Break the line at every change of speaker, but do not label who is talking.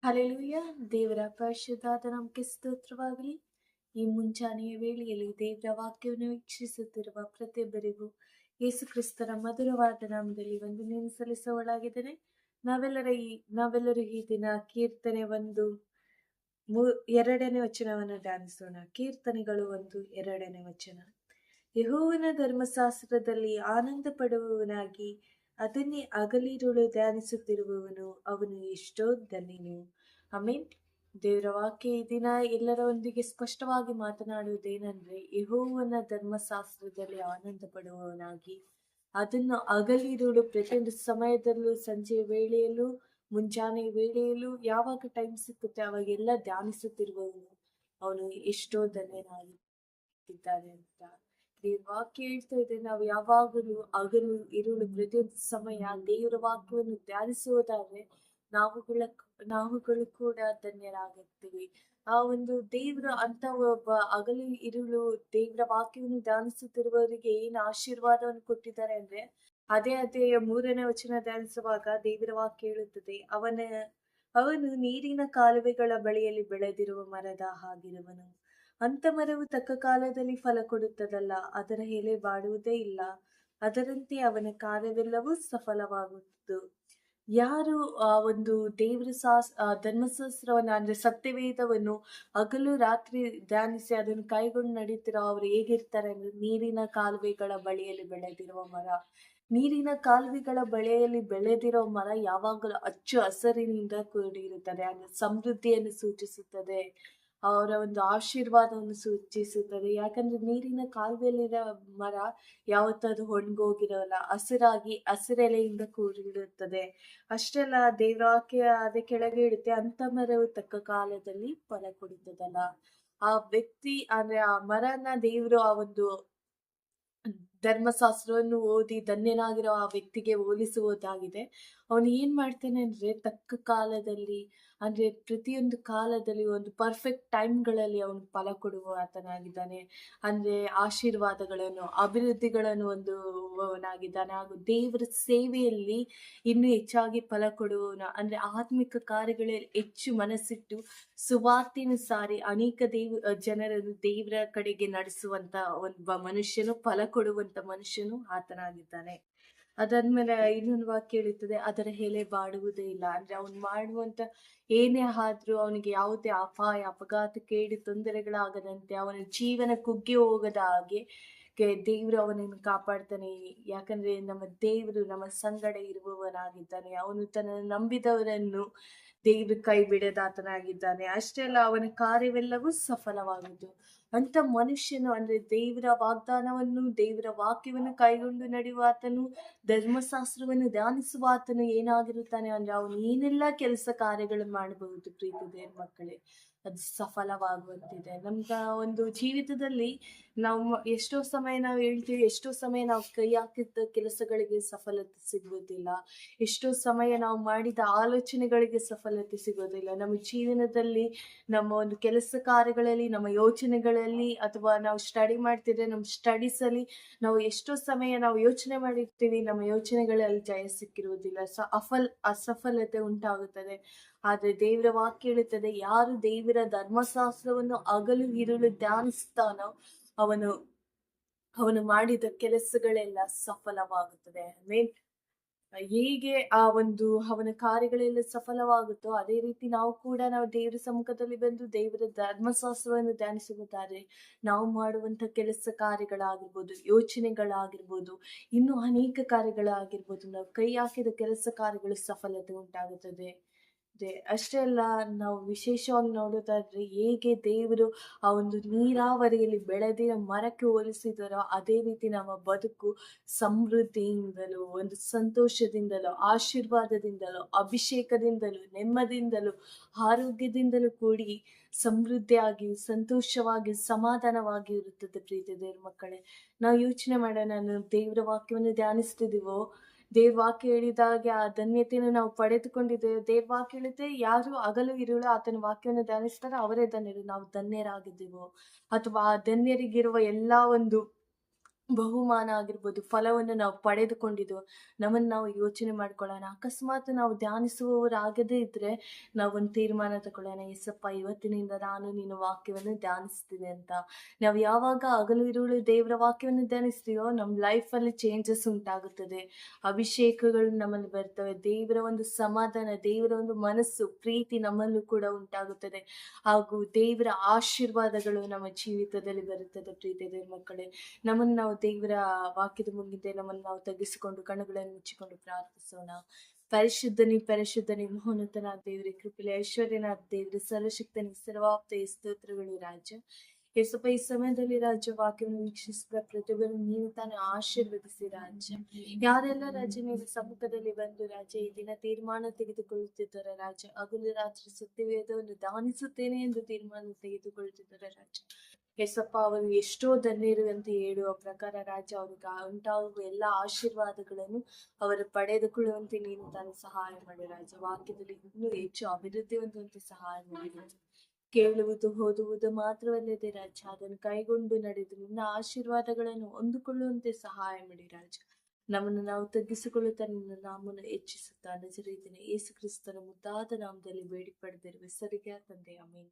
Hallelujah. ದೇವರ ಪರಿಶುದ್ಧಾದ ನಾಮಕ್ಕೆ ಸ್ತೋತ್ರವಾಗಲಿ. ಈ ಮುಂಜಾನೆಯ ವೇಳೆಯಲ್ಲಿ ದೇವರ ವಾಕ್ಯವನ್ನು ವೀಕ್ಷಿಸುತ್ತಿರುವ ಪ್ರತಿಯೊಬ್ಬರಿಗೂ ಯೇಸು ಕ್ರಿಸ್ತರ ಮಧುರವಾದ ನಾಮದಲ್ಲಿ ವಂದನೆಯನ್ನು ಸಲ್ಲಿಸುವಳಾಗಿದ್ದೇನೆ. ನಾವೆಲ್ಲರೂ ಈ ದಿನ ಕೀರ್ತನೆ 2ನೇ ವಚನವನ್ನು ಧ್ಯಾನಿಸೋಣ. ಕೀರ್ತನೆಗಳು 1:2 ವಚನ. ಯೆಹೋವನ ಧರ್ಮಶಾಸ್ತ್ರದಲ್ಲಿ ಆನಂದ ಪಡುವವನಾಗಿ ಅದನ್ನೇ ಹಗಲಿರುಳು ಧ್ಯಾನಿಸುತ್ತಿರುವವನು ಅವನು ಎಷ್ಟೋ ಧನ್ಯನು. ಆಮೆನ್. ದೇವರ ವಾಕ್ಯ ಈ ದಿನ ಎಲ್ಲರೊಂದಿಗೆ ಸ್ಪಷ್ಟವಾಗಿ ಮಾತನಾಡುವುದೇನೆಂದ್ರೆ, ಯೆಹೋವನ ಧರ್ಮಶಾಸ್ತ್ರದಲ್ಲಿ ಆನಂದ ಪಡುವವನಾಗಿ ಅದನ್ನು ಹಗಲಿರುಳು ಪ್ರತಿಯೊಂದು ಸಮಯದಲ್ಲೂ, ಸಂಜೆಯ ವೇಳೆಯಲ್ಲೂ, ಮುಂಜಾನೆ ವೇಳೆಯಲ್ಲೂ, ಯಾವಾಗ ಟೈಮ್ ಸಿಕ್ಕುತ್ತೆ ಅವಾಗೆಲ್ಲ ಧ್ಯಾನಿಸುತ್ತಿರುವವನು ಅವನು ಎಷ್ಟೋ ಧನ್ಯನಾಗಿದ್ದಾನೆ ಅಂತ ದೇವ್ರ ವಾಕ್ಯ ಹೇಳ್ತಾ ಇದೆ. ನಾವು ಯಾವಾಗಲೂ ಹಗಲು ಇರುಳು ಪ್ರತಿಯೊಂದು ಸಮಯ ದೇವರ ವಾಕ್ಯವನ್ನು ಧ್ಯಾನಿಸುವುದಾದ್ರೆ ನಾವುಗಳು ಕೂಡ ಧನ್ಯರಾಗುತ್ತೀವಿ. ಆ ಒಂದು ದೇವ್ರ ಅಂತ ಒಬ್ಬ ಹಗಲು ಇರುಳು ದೇವರ ವಾಕ್ಯವನ್ನು ಧ್ಯಾನಿಸುತ್ತಿರುವವರಿಗೆ ಏನು ಆಶೀರ್ವಾದವನ್ನು ಕೊಟ್ಟಿದ್ದಾರೆ ಅಂದ್ರೆ, ಅದೇ 3ನೇ ವಚನ ಧ್ಯಾನಿಸುವಾಗ ದೇವರ ವಾಕ್ಯ ಹೇಳುತ್ತದೆ, ಅವನು ನೀರಿನ ಕಾಲುವೆಗಳ ಬಳಿಯಲ್ಲಿ ಬೆಳೆದಿರುವ ಮರದ ಹಾಗಿರುವನು. ಅಂತ ಮರವು ತಕ್ಕ ಕಾಲದಲ್ಲಿ ಫಲ ಕೊಡುತ್ತದಲ್ಲ, ಅದರ ಎಲೆ ಬಾಡುವುದೇ ಇಲ್ಲ, ಅದರಂತೆ ಅವನ ಕಾರ್ಯವೆಲ್ಲವೂ ಸಫಲವಾಗುವುದು. ಯಾರು ಆ ಒಂದು ದೇವರ ಧರ್ಮಶಾಸ್ತ್ರವನ್ನು ಅಂದ್ರೆ ಸತ್ಯವೇದವನ್ನು ಹಗಲು ರಾತ್ರಿ ಧ್ಯಾನಿಸಿ ಅದನ್ನು ಕೈಗೊಂಡು ನಡೀತಿರೋ ಅವ್ರು ಹೇಗಿರ್ತಾರೆ ಅಂದ್ರೆ, ನೀರಿನ ಕಾಲುವೆಗಳ ಬಳಿಯಲ್ಲಿ ಬೆಳೆದಿರುವ ಮರ. ನೀರಿನ ಕಾಲುವೆಗಳ ಬಳಿಯಲ್ಲಿ ಬೆಳೆದಿರೋ ಮರ ಯಾವಾಗಲೂ ಹಚ್ಚು ಹಸಿರಿನಿಂದ ಕೂಡಿರುತ್ತದೆ. ಅಂದ್ರೆ ಸಮೃದ್ಧಿಯನ್ನು ಸೂಚಿಸುತ್ತದೆ, ಅವರ ಒಂದು ಆಶೀರ್ವಾದವನ್ನು ಸೂಚಿಸುತ್ತದೆ. ಯಾಕಂದ್ರೆ ನೀರಿನ ಕಾಲುವೆಯಲ್ಲಿರೋ ಮರ ಯಾವತ್ತದು ಒಣಗೋಗಿರೋಲ್ಲ, ಹಸಿರೆಲೆಯಿಂದ ಕೂಡಿರುತ್ತದೆ. ಅಷ್ಟೆಲ್ಲ ದೇವರ ವಾಕ್ಯ ಅದೇ ಕೆಳಗೆ ಇಡುತ್ತೆ, ಅಂತ ಮರವು ತಕ್ಕ ಕಾಲದಲ್ಲಿ ಫಲ ಕೊಡುತ್ತದಲ್ಲ. ಆ ವ್ಯಕ್ತಿ ಅಂದ್ರೆ ಆ ಮರನ ದೇವರು ಆ ಒಂದು ಧರ್ಮಶಾಸ್ತ್ರವನ್ನು ಓದಿ ಧನ್ಯನಾಗಿರೋ ಆ ವ್ಯಕ್ತಿಗೆ ಹೋಲಿಸುವುದಾಗಿದೆ. ಅವನು ಏನ್ ಮಾಡ್ತಾನೆ ಅಂದ್ರೆ, ತಕ್ಕ ಕಾಲದಲ್ಲಿ ಅಂದ್ರೆ ಪ್ರತಿಯೊಂದು ಕಾಲದಲ್ಲಿ ಒಂದು ಪರ್ಫೆಕ್ಟ್ ಟೈಮ್ಗಳಲ್ಲಿ ಅವನು ಫಲ ಕೊಡುವ ಆತನಾಗಿದ್ದಾನೆ. ಅಂದ್ರೆ ಆಶೀರ್ವಾದಗಳನ್ನು, ಅಭಿವೃದ್ಧಿಗಳನ್ನು ಹೊಂದುವವನಾಗಿದ್ದಾನೆ. ಹಾಗೂ ದೇವರ ಸೇವೆಯಲ್ಲಿ ಇನ್ನೂ ಹೆಚ್ಚಾಗಿ ಫಲ ಕೊಡುವವನ ಅಂದ್ರೆ ಆತ್ಮಿಕ ಕಾರ್ಯಗಳಲ್ಲಿ ಹೆಚ್ಚು ಮನಸ್ಸಿಟ್ಟು ಸುವಾರ್ತೆಯನ್ನು ಸಾರಿ ಅನೇಕ ಜನರನ್ನು ದೇವರ ಕಡೆಗೆ ನಡೆಸುವಂತ ಒಬ್ಬ ಮನುಷ್ಯನು, ಫಲ ಕೊಡುವಂತ ಮನುಷ್ಯನು ಆತನಾಗಿದ್ದಾನೆ. ಅದಾದ್ಮೇಲೆ ಇನ್ನೊಂದು ವಾಕ್ಯ ಹೇಳುತ್ತದೆ, ಅದರ ಎಲೆ ಬಾಡುವುದೇ ಇಲ್ಲ. ಅಂದ್ರೆ ಅವನು ಮಾಡುವಂತ ಏನೇ ಆದ್ರೂ ಅವನಿಗೆ ಯಾವುದೇ ಅಪಾಯ, ಅಪಘಾತ, ಕೇಡು, ತೊಂದರೆಗಳಾಗದಂತೆ, ಅವನ ಜೀವನ ಕುಗ್ಗಿ ಹೋಗದ ಹಾಗೆ ದೇವರು ಅವನನ್ನು ಕಾಪಾಡ್ತಾನೆ. ಯಾಕಂದ್ರೆ ನಮ್ಮ ದೇವರು ನಮ್ಮ ಸಂಗಡ ಇರುವವನಾಗಿದ್ದಾನೆ. ಅವನು ತನ್ನ ನಂಬಿದವರನ್ನು ದೇವರು ಕೈ ಬಿಡದಾತನಾಗಿದ್ದಾನೆ. ಅಷ್ಟೇ ಅಲ್ಲ, ಅವನ ಕಾರ್ಯವೆಲ್ಲವೂ ಸಫಲವಾಗುವುದು. ಅಂತ ಮನುಷ್ಯನು ಅಂದ್ರೆ ದೇವರ ವಾಗ್ದಾನವನ್ನು, ದೇವರ ವಾಕ್ಯವನ್ನು ಕೈಗೊಂಡು ನಡೆಯುವಾತನು, ಧರ್ಮಶಾಸ್ತ್ರವನ್ನು ಧ್ಯಾನಿಸುವಾತನು ಏನಾಗಿರುತ್ತಾನೆ ಅಂದ್ರೆ, ಅವನು ಏನೆಲ್ಲ ಕೆಲಸ ಕಾರ್ಯಗಳನ್ನು ಮಾಡಬಹುದು ಪ್ರೀತಿ ದೇವ್ರ ಮಕ್ಕಳೇ, ಅದು ಸಫಲವಾಗುವಂತಿದೆ. ನಮ್ಗ ಒಂದು ಜೀವಿತದಲ್ಲಿ ನಾವು ಎಷ್ಟೋ ಸಮಯ ನಾವು ಹೇಳ್ತೀವಿ, ಎಷ್ಟೋ ಸಮಯ ನಾವು ಕೈ ಹಾಕಿದ ಕೆಲಸಗಳಿಗೆ ಸಫಲತೆ ಸಿಗುವುದಿಲ್ಲ, ಎಷ್ಟೋ ಸಮಯ ನಾವು ಮಾಡಿದ ಆಲೋಚನೆಗಳಿಗೆ ಸಫಲತೆ ಸಿಗೋದಿಲ್ಲ. ನಮ್ಮ ಜೀವನದಲ್ಲಿ, ನಮ್ಮ ಒಂದು ಕೆಲಸ ಕಾರ್ಯಗಳಲ್ಲಿ, ನಮ್ಮ ಯೋಚನೆಗಳಲ್ಲಿ, ಅಥವಾ ನಾವು ಸ್ಟಡಿ ಮಾಡ್ತಿದ್ರೆ ನಮ್ಮ ಸ್ಟಡೀಸಲ್ಲಿ ನಾವು ಎಷ್ಟೋ ಸಮಯ ನಾವು ಯೋಚನೆ ಮಾಡಿರ್ತೀವಿ, ನಮ್ಮ ಯೋಚನೆಗಳಲ್ಲಿ ಜಯ ಸಿಕ್ಕಿರುವುದಿಲ್ಲ, ಅಸಫಲತೆ ಉಂಟಾಗುತ್ತದೆ. ಆದ್ರೆ ದೇವರ ವಾಕ್ಯ ಹೇಳುತ್ತದೆ, ಯಾರು ದೇವರ ಧರ್ಮಶಾಸ್ತ್ರವನ್ನು ಹಗಲು ಇರುಳು ಧ್ಯಾನಿಸ್ತಾನೋ ಅವನು ಮಾಡಿದ ಕೆಲಸಗಳೆಲ್ಲ ಸಫಲವಾಗುತ್ತದೆ. ಹೇಗೆ ಆ ಒಂದು ಅವನ ಕಾರ್ಯಗಳೆಲ್ಲ ಸಫಲವಾಗುತ್ತೋ ಅದೇ ರೀತಿ ನಾವು ದೇವರ ಸಮ್ಮುಖದಲ್ಲಿ ಬಂದು ದೇವರ ಧರ್ಮಶಾಸ್ತ್ರವನ್ನು ಧ್ಯಾನಿಸುವುದಾದ್ರೆ ನಾವು ಮಾಡುವಂತ ಕೆಲಸ ಕಾರ್ಯಗಳಾಗಿರ್ಬೋದು, ಯೋಚನೆಗಳಾಗಿರ್ಬೋದು, ಇನ್ನೂ ಅನೇಕ ಕಾರ್ಯಗಳಾಗಿರ್ಬೋದು, ನಾವು ಕೈ ಹಾಕಿದ ಕೆಲಸ ಕಾರ್ಯಗಳು ಸಫಲತೆ ಉಂಟಾಗುತ್ತದೆ. ಅಷ್ಟೇ ಅಲ್ಲ, ನಾವು ವಿಶೇಷವಾಗಿ ನೋಡೋದಾದ್ರೆ ಹೇಗೆ ದೇವರು ಆ ಒಂದು ನೀರಾವರಿಯಲ್ಲಿ ಬೆಳೆದಿರೋ ಮರಕ್ಕೆ ಹೋಲಿಸಿದರೋ ಅದೇ ರೀತಿ ನಮ್ಮ ಬದುಕು ಸಮೃದ್ಧಿಯಿಂದಲೂ, ಒಂದು ಸಂತೋಷದಿಂದಲೂ, ಆಶೀರ್ವಾದದಿಂದಲೂ, ಅಭಿಷೇಕದಿಂದಲೂ, ನೆಮ್ಮದಿಯಿಂದಲೂ, ಆರೋಗ್ಯದಿಂದಲೂ ಕೂಡಿ ಸಮೃದ್ಧಿಯಾಗಿ, ಸಂತೋಷವಾಗಿ, ಸಮಾಧಾನವಾಗಿ ಇರುತ್ತದೆ ಪ್ರೀತಿ ದೇವ್ರ ಮಕ್ಕಳೇ. ನಾವು ಯೋಚನೆ ಮಾಡೋಣ, ನಾವು ದೇವರ ವಾಕ್ಯವನ್ನು ಧ್ಯಾನಿಸ್ತಿದೀವೋ, ದೇವ್ರ ವಾಕ್ಯ ಹೇಳಿದಾಗೆ ಆ ಧನ್ಯತೆಯನ್ನು ನಾವು ಪಡೆದುಕೊಂಡಿದ್ದೇವೆ. ದೇವ್ರ ವಾಕ್ಯ ಹೇಳುತ್ತೆ, ಯಾರು ಹಗಲು ಇರುಳು ಆತನ ವಾಕ್ಯವನ್ನು ಧ್ಯಾನಿಸ್ತಾರೋ ಅವರೇ ಧನ್ಯರು. ನಾವು ಧನ್ಯರಾಗಿದ್ದೀವೋ, ಅಥವಾ ಆ ಧನ್ಯರಿಗಿರುವ ಎಲ್ಲಾ ಒಂದು ಬಹುಮಾನ ಆಗಿರ್ಬೋದು, ಫಲವನ್ನು ನಾವು ಪಡೆದುಕೊಂಡಿದ್ದು ನಮ್ಮನ್ನು ನಾವು ಯೋಚನೆ ಮಾಡ್ಕೊಳ್ಳೋಣ. ಅಕಸ್ಮಾತ್ ನಾವು ಧ್ಯಾನಿಸುವವರಾಗದೇ ಇದ್ರೆ ನಾವೊಂದು ತೀರ್ಮಾನ ತಗೊಳ್ಳೋಣ, ಎಸಪ್ಪ ಇವತ್ತಿನಿಂದ ನಾನು ನಿನ್ನ ವಾಕ್ಯವನ್ನು ಧ್ಯಾನಿಸ್ತೀನಿ ಅಂತ. ನಾವು ಯಾವಾಗ ಹಗಲು ಇರುಳು ದೇವರ ವಾಕ್ಯವನ್ನು ಧ್ಯಾನಿಸ್ತೀವೋ ನಮ್ಮ ಲೈಫಲ್ಲಿ ಚೇಂಜಸ್ ಉಂಟಾಗುತ್ತದೆ, ಅಭಿಷೇಕಗಳು ನಮ್ಮಲ್ಲಿ ಬರ್ತವೆ, ದೇವರ ಒಂದು ಸಮಾಧಾನ, ದೇವರ ಒಂದು ಮನಸ್ಸು, ಪ್ರೀತಿ ನಮ್ಮಲ್ಲೂ ಕೂಡ ಉಂಟಾಗುತ್ತದೆ, ಹಾಗೂ ದೇವರ ಆಶೀರ್ವಾದಗಳು ನಮ್ಮ ಜೀವಿತದಲ್ಲಿ ಬರುತ್ತದೆ. ಪ್ರೀತಿಯ ದೇವರ ಮಕ್ಕಳೇ, ನಮ್ಮನ್ನು ನಾವು ದೇವರ ವಾಕ್ಯದ ಮುಂದೆ ನಮ್ಮನ್ನು ನಾವು ತಗ್ಗಿಸಿಕೊಂಡು ಕಣ್ಣುಗಳನ್ನು ಮುಚ್ಚಿಕೊಂಡು ಪ್ರಾರ್ಥಿಸೋಣ. ಪರಿಶುದ್ಧನಿ ಮಹೋನ್ನತನಾದ ದೇವರೇ, ಕೃಪೆಯಲ್ಲಿ ಐಶ್ವರ್ಯನಾದ ದೇವರೇ, ಸರ್ವಶಕ್ತನಿ, ಸರ್ವಾಪ್ತ ಸ್ತೋತ್ರಗಳು ರಾಜ. ಯೇಸಪ್ಪ, ಈ ಸಮಯದಲ್ಲಿ ರಾಜ್ಯ ವಾಕ್ಯವನ್ನು ವೀಕ್ಷಿಸಿದ ಪ್ರತಿಯೊಬ್ಬರು ನೀನು ತಾನೇ ಆಶೀರ್ವದಿಸಿ ರಾಜ್ಯ. ಯಾರೆಲ್ಲ ರಾಜ್ಯ ನೀನು ಸಮ್ಮುಖದಲ್ಲಿ ಬಂದು ರಾಜ್ಯ ಈ ದಿನ ತೀರ್ಮಾನ ತೆಗೆದುಕೊಳ್ಳುತ್ತಿದ್ದಾರೆ ರಾಜ್ಯ, ಹಗಲು ರಾತ್ರಿ ಸತ್ಯವೇದವನ್ನು ದಾನಿಸುತ್ತೇನೆ ಎಂದು ತೀರ್ಮಾನ ತೆಗೆದುಕೊಳ್ಳುತ್ತಿದ್ದಾರೆ ರಾಜ್ಯ. ಯೇಸಪ್ಪ, ಅವರು ಎಷ್ಟೋ ಧನ್ಯರು ಅಂತ ಹೇಳುವ ಪ್ರಕಾರ ರಾಜ್ಯ, ಅವ್ರಿಗೆ ಉಂಟಾಗುವ ಎಲ್ಲ ಆಶೀರ್ವಾದಗಳನ್ನು ಅವರು ಪಡೆದುಕೊಳ್ಳುವಂತೆ ನೀನು ತಾನು ಸಹಾಯ ಮಾಡಿ ರಾಜ. ವಾಕ್ಯದಲ್ಲಿ ಇನ್ನೂ ಹೆಚ್ಚು ಅಭಿವೃದ್ಧಿ ಹೊಂದುವಂತೆ ಸಹಾಯ ಮಾಡಿ ರಾಜ. ಕೇಳುವುದು ಓದುವುದು ಮಾತ್ರವಲ್ಲದೆ ರಾಜ, ಅದನ್ನು ಕೈಗೊಂಡು ನಡೆದು ನಿನ್ನ ಆಶೀರ್ವಾದಗಳನ್ನು ಹೊಂದಿಕೊಳ್ಳುವಂತೆ ಸಹಾಯ ಮಾಡಿ ರಾಜ. ನಮ್ಮನ್ನು ನಾವು ತಗ್ಗಿಸಿಕೊಳ್ಳುತ್ತಾ ನಿನ್ನ ನಾಮವನ್ನು ಹೆಚ್ಚಿಸುತ್ತಾ ನಜರೇತಿನ ಯೇಸು ಕ್ರಿಸ್ತನ ಮುದ್ದಾದ ನಾಮದಲ್ಲಿ ಬೇಡಿ ಪಡೆದಿರುವ ಸರಿಗೆ ತಂದೆ, ಆಮೆನ್.